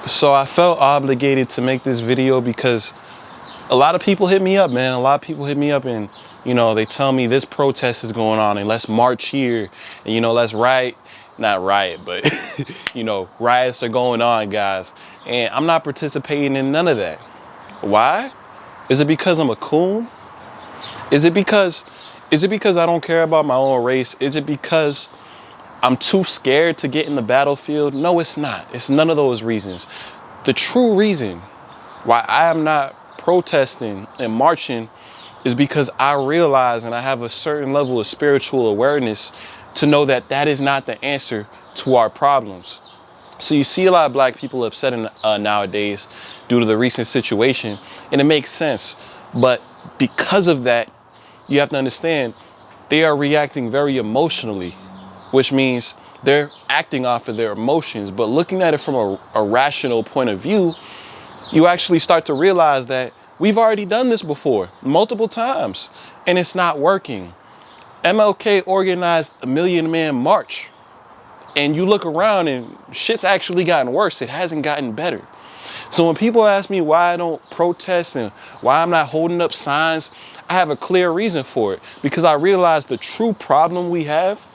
So I felt obligated to make this video because a lot of people hit me up, man. A lot of people hit me up and, they tell me this protest is going on and let's march here and, let's riot. Not riot, but, riots are going on, guys. And I'm not participating in none of that. Why? Is it because I'm a coon? Is it because I don't care about my own race? Is it because I'm too scared to get in the battlefield? No, it's not. It's none of those reasons. The true reason why I am not protesting and marching is because I realize and I have a certain level of spiritual awareness to know that that is not the answer to our problems. So you see a lot of black people upset nowadays due to the recent situation, and it makes sense. But because of that, you have to understand they are reacting very emotionally, which means they're acting off of their emotions. But looking at it from a rational point of view, you actually start to realize that we've already done this before multiple times and it's not working. MLK organized a 1 million man march and you look around and shit's actually gotten worse. It hasn't gotten better. So when people ask me why I don't protest and why I'm not holding up signs, I have a clear reason for it, because I realize the true problem we have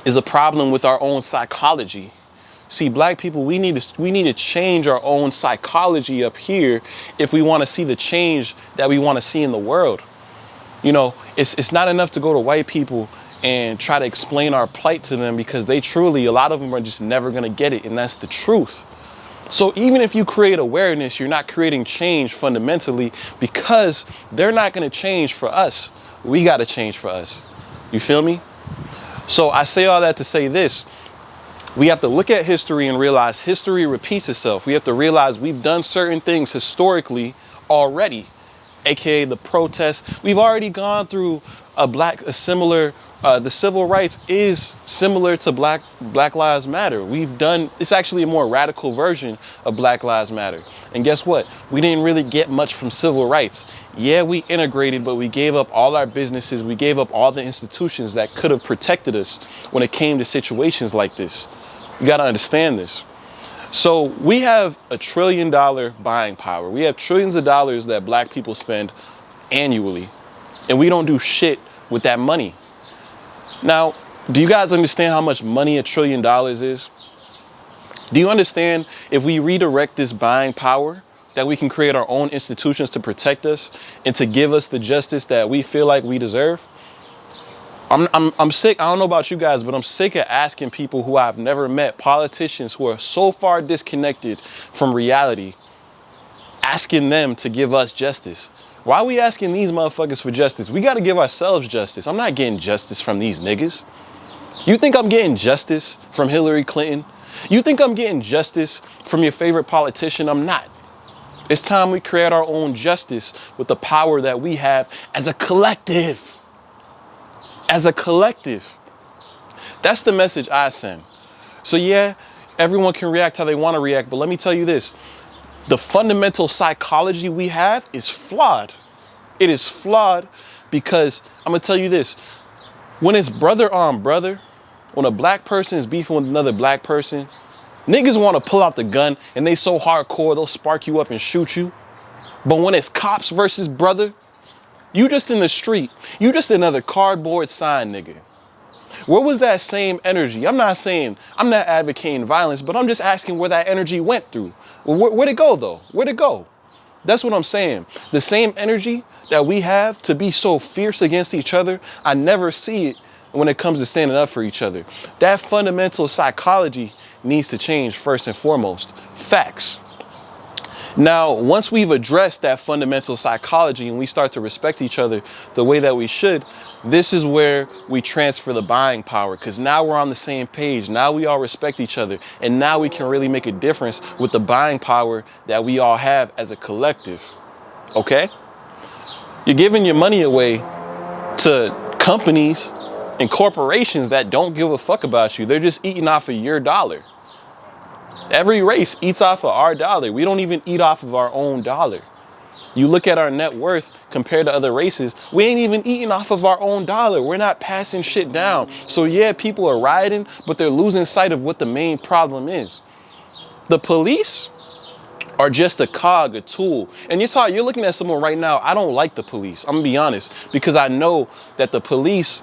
is a problem with our own psychology. See, black people, we need to change our own psychology up here if we want to see the change that we want to see in the world. It's not enough to go to white people and try to explain our plight to them, because a lot of them are just never going to get it. And that's the truth. So even if you create awareness, you're not creating change fundamentally, because they're not going to change for us. We got to change for us. You feel me? So I say all that to say this. We have to look at history and realize history repeats itself. We have to realize we've done certain things historically already, aka the protests. We've already gone through the civil rights is similar to Black Lives Matter. It's actually a more radical version of Black Lives Matter. And guess what? We didn't really get much from civil rights. Yeah, we integrated, but we gave up all our businesses. We gave up all the institutions that could have protected us when it came to situations like this. You got to understand this. So we have $1 trillion buying power. We have trillions of dollars that black people spend annually, and we don't do shit with that money. Now, do you guys understand how much money $1 trillion is? Do you understand if we redirect this buying power, that we can create our own institutions to protect us and to give us the justice that we feel like we deserve? I'm sick. I don't know about you guys, but I'm sick of asking people who I've never met, politicians who are so far disconnected from reality, asking them to give us justice. Why are we asking these motherfuckers for justice? We got to give ourselves justice. I'm not getting justice from these niggas. You think I'm getting justice from Hillary Clinton? You think I'm getting justice from your favorite politician? I'm not. It's time we create our own justice with the power that we have as a collective. As a collective. That's the message I send. So yeah, everyone can react how they want to react, but let me tell you this. The fundamental psychology we have is flawed. It is flawed because I'm going to tell you this. When it's brother on brother, when a black person is beefing with another black person, niggas want to pull out the gun and they so hardcore they'll spark you up and shoot you. But when it's cops versus brother, you just in the street. You just another cardboard sign nigga. Where was that same energy? I'm not advocating violence, but I'm just asking where that energy went through. Where'd it go though? Where'd it go? That's what I'm saying. The same energy that we have to be so fierce against each other, I never see it when it comes to standing up for each other. That fundamental psychology needs to change first and foremost. Facts. Now, once we've addressed that fundamental psychology and we start to respect each other the way that we should, this is where we transfer the buying power, because now we're on the same page. Now we all respect each other, and now we can really make a difference with the buying power that we all have as a collective. Okay? You're giving your money away to companies and corporations that don't give a fuck about you. They're just eating off of your dollar. Every race eats off of our dollar. We don't even eat off of our own dollar. You look at our net worth compared to other races, we ain't even eating off of our own dollar. We're not passing shit down. So yeah, people are rioting, but they're losing sight of what the main problem is. The police are just a cog, a tool. And you're looking at someone right now. I don't like the police. I'm gonna be honest, because I know that the police,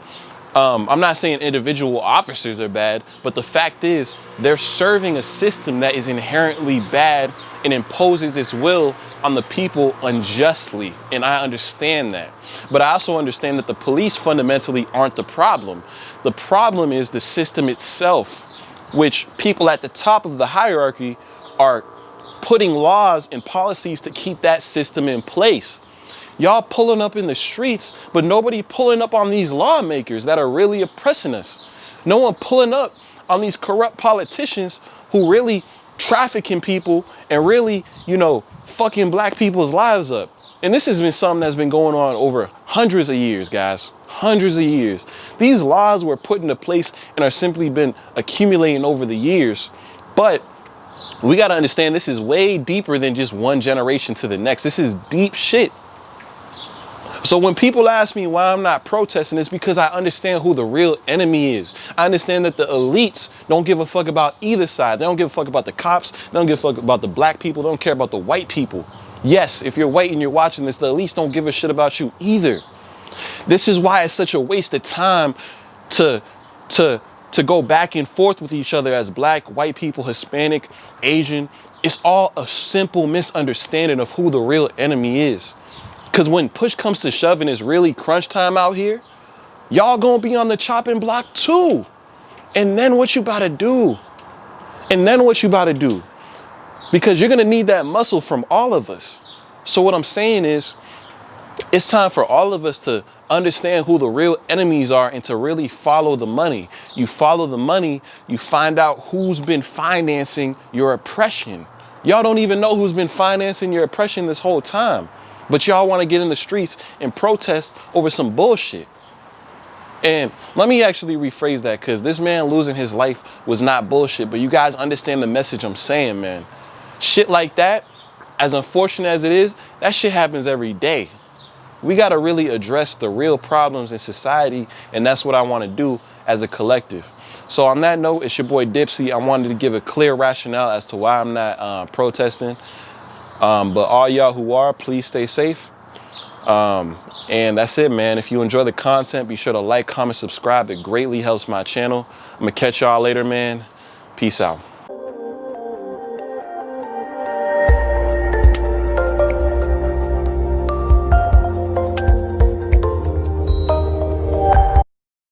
I'm not saying individual officers are bad, but the fact is they're serving a system that is inherently bad and imposes its will on the people unjustly. And I understand that. But I also understand that the police fundamentally aren't the problem. The problem is the system itself, which people at the top of the hierarchy are putting laws and policies to keep that system in place. Y'all pulling up in the streets, but nobody pulling up on these lawmakers that are really oppressing us. No one pulling up on these corrupt politicians who really trafficking people and really, fucking black people's lives up. And this has been something that's been going on over hundreds of years, guys. Hundreds of years. These laws were put into place and are simply been accumulating over the years. But we got to understand this is way deeper than just one generation to the next. This is deep shit. So when people ask me why I'm not protesting, it's because I understand who the real enemy is. I understand that the elites don't give a fuck about either side. They don't give a fuck about the cops. They don't give a fuck about the black people. They don't care about the white people. Yes, if you're white and you're watching this, the elites don't give a shit about you either. This is why it's such a waste of time to go back and forth with each other as black, white people, Hispanic, Asian. It's all a simple misunderstanding of who the real enemy is. Because when push comes to shove and it's really crunch time out here, y'all gonna be on the chopping block too. And then what you about to do? Because you're gonna need that muscle from all of us. So what I'm saying is, it's time for all of us to understand who the real enemies are and to really follow the money. You follow the money, you find out who's been financing your oppression. Y'all don't even know who's been financing your oppression this whole time. But y'all want to get in the streets and protest over some bullshit. And let me actually rephrase that, because this man losing his life was not bullshit. But you guys understand the message I'm saying, man. Shit like that, as unfortunate as it is, that shit happens every day. We got to really address the real problems in society. And that's what I want to do as a collective. So on that note, it's your boy Dipsy. I wanted to give a clear rationale as to why I'm not protesting. But all y'all who are, please stay safe. And that's it, man. If you enjoy the content, be sure to like, comment, subscribe. It greatly helps my channel. I'm gonna catch y'all later, man. Peace out.